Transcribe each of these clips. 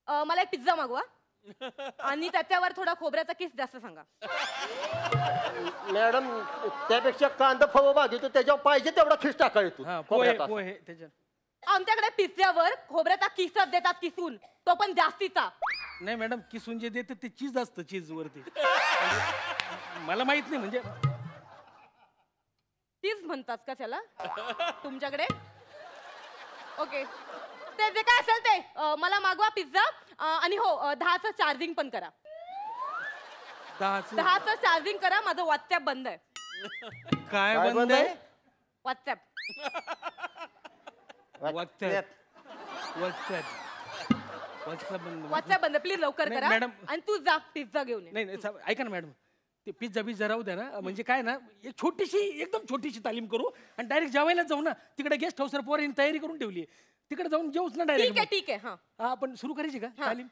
मला एक पिझ्झा मागवा आणि त्याच्यावर थोडा खोबऱ्याचा किस जास्त सांगा. मॅडम त्यापेक्षा कांदा फव मागितलं त्याच्यावर पाहिजे तेवढा खिस टाका येतो. आमच्याकडे पिझ्झावर खोबऱ्याचा किसच देतात किसून, तो पण जास्तीचा. नाही मॅडम, किसून जे देतात ते चीज असतं, चीज वरती. मला माहित नाही म्हणजे चीज म्हणतात का त्याला तुमच्याकडे? ओके, ते जे काय असेल ते मला मागवा पिझ्झा. आणि हो 10चं चार्जिंग पण करा. 10चं चार्जिंग करा. माझं व्हॉट्सअप बंद आहे. काय बंद आहे? व्हॉट्सअप. व्हॉट्सअप बंद. प्लीज लवकर करा मॅडम. आणि तू जा पिझ्झा घेऊन ये. नाही ऐका ना मॅडम, ते पिझ्झा राहू द्या ना. म्हणजे काय ना, एक छोटीशी एकदम छोटीशी तालीम करू आणि डायरेक्ट जेवायला जाऊ ना. तिकडे गेस्ट हाऊसवर पोरांनी तयारी करून ठेवली, तिकडे जाऊन जेऊच ना डायरेक्ट. ठीक आहे. हा आपण सुरू करायची का तालीम?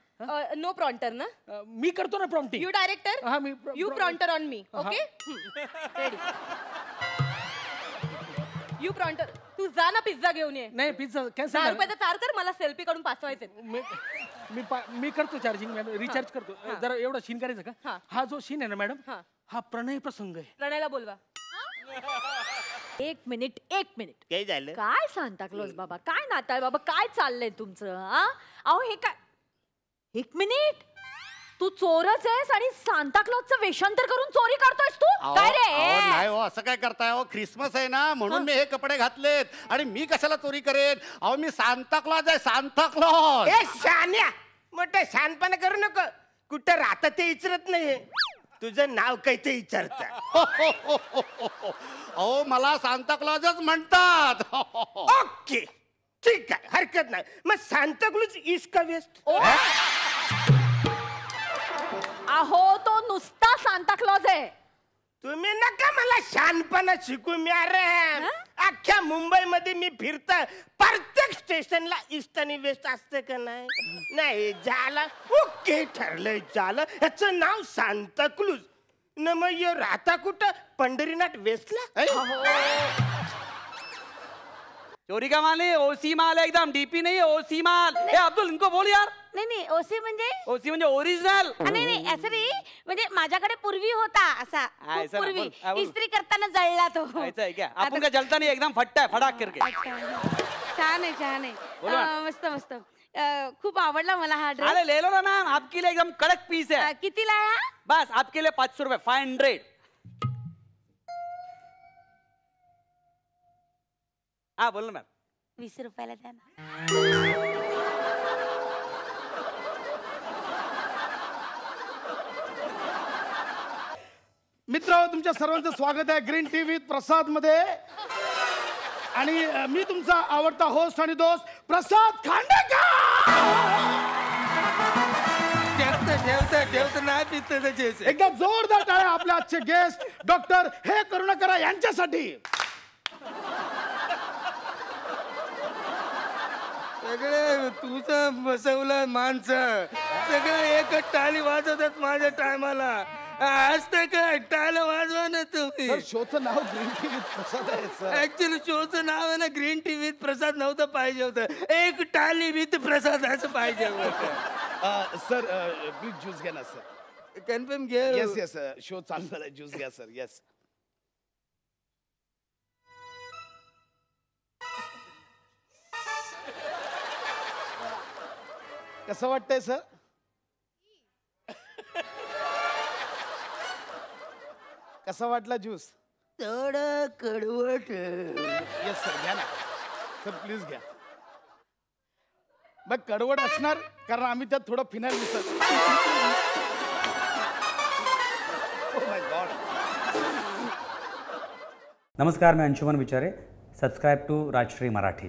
नो प्रॉन्टर ना? मी करतो ना प्रॉम्प्टिंग. You director. हा मी. You prompter on me. Okay ready. You prompter. तू जा ना पिझ्झा घेऊन ये. नाही पिझ्झा कॅन्सल. 10 रुपयाचा चार्ज कर. मला सेल्फी काढून पाठवायचे. मी करतो चार्जिंग, रिचार्ज करतो. जरा एवढा सीन करायचा का? हा जो सीन आहे ना मॅडम, हा प्रणय प्रसंग आहे. प्रणयला बोलवा. एक मिनिट. काय झालं? काय सांता क्लॉज बाबा, काय नाताळ बाबा, काय चाललंय तुमचं? अहो हे काय, एक मिनिट. तू चोरच आहेस आणि सांता क्लॉजचं वेषांतर करून चोरी करतोयस तू? काय रे? नाही हो, असं काय करताय हो? ख्रिसमस आहे ना म्हणून मी हे कपडे घातलेत. आणि मी कशाला चोरी करेन? अहो मी सांता क्लॉज आहे, सांता क्लॉज. ए शान्या, मोठं शानपणा करू नको. कुठं राहतं ते विचारत नाही. तुझं नाव काय ते विचारत. अहो मला सांता क्लॉजच म्हणतात. ओके ठीक आहे, हरकत नाही. मग सांताक्लॉज ईस्ट का वेस्ट? अहो तो नुसता सांता क्लॉज आहे. तुम्ही नका मला शानपणा शिकू. मी अरे अख्ख्या मुंबईमध्ये मी फिरता, प्रत्येक स्टेशनला ईस्ट आणि वेस्ट असतं का नाही? झालं. ओके ठरलंय, झालं. याचं नाव सांताक्लॉज न. मग राहता कुठं? पंढरीनाथ वेस्टला. चोरी का माल है? ओसी माल है एकदम, डीपी नहीं है, ओसी माल. ए अब्दुल इनको बोल यार. नाही ओसी म्हणजे ओरिजिनल. नाही असं नाही, म्हणजे माझ्याकडे पूर्वी होता असा. पूर्वी इस्त्री करताना जळला तो. ऐसा है क्या? आपण का जलता नहीं, एकदम फटता है फटाक करके. छान आहे. मस्त. खूप आवडला मला हा ड्रेस. अरे ले लो ना मैम, आपके लिए एकदम कड़क पीस है. कितीला आहे? बस आपके लिए 500 रुपए, 500. हाँ बोलो मैम. 20 रुपयाला द्या ना. मित्र तुमच्या सर्वांचं स्वागत आहे ग्रीन टी विथ प्रसाद मध्ये. आणि मी तुमचा आवडता होस्ट आणि दोस्त प्रसाद खांडेकर. एकदा जोरदार टाळ्या आपल्या आजचे गेस्ट डॉक्टर हे करुणाकरा यांच्यासाठी. सगळे तुझं बसवलं माणसं, सगळे एकच टाळी वाजवतात माझ्या टायमाला. असतं काय? टाळी वाजवा ना तुम्ही. शोचं नाव ग्रीन टी विथ प्रसाद आहे सर. ऍक्च्युली शोचं नाव आहे ना ग्रीन टी विथ प्रसाद नव्हतं पाहिजे होतं. एक टाळी विथ प्रसाद असं पाहिजे होतं. सर प्लीज ज्यूस घ्या ना सर. कन्फर्म घे. येस शो चालू झालाय, ज्यूस घ्या सर. येस. कसं वाटतंय सर? कसा वाटला ज्यूस? थोडं कडवट. येस सर घ्या ना सर, प्लीज घ्या. मग कडवट असणार कारण आम्ही त्यात थोडं phenyl misal. Oh my God. नमस्कार, मैं अंशुमन विचारे. Subscribe to Rajshri Marathi.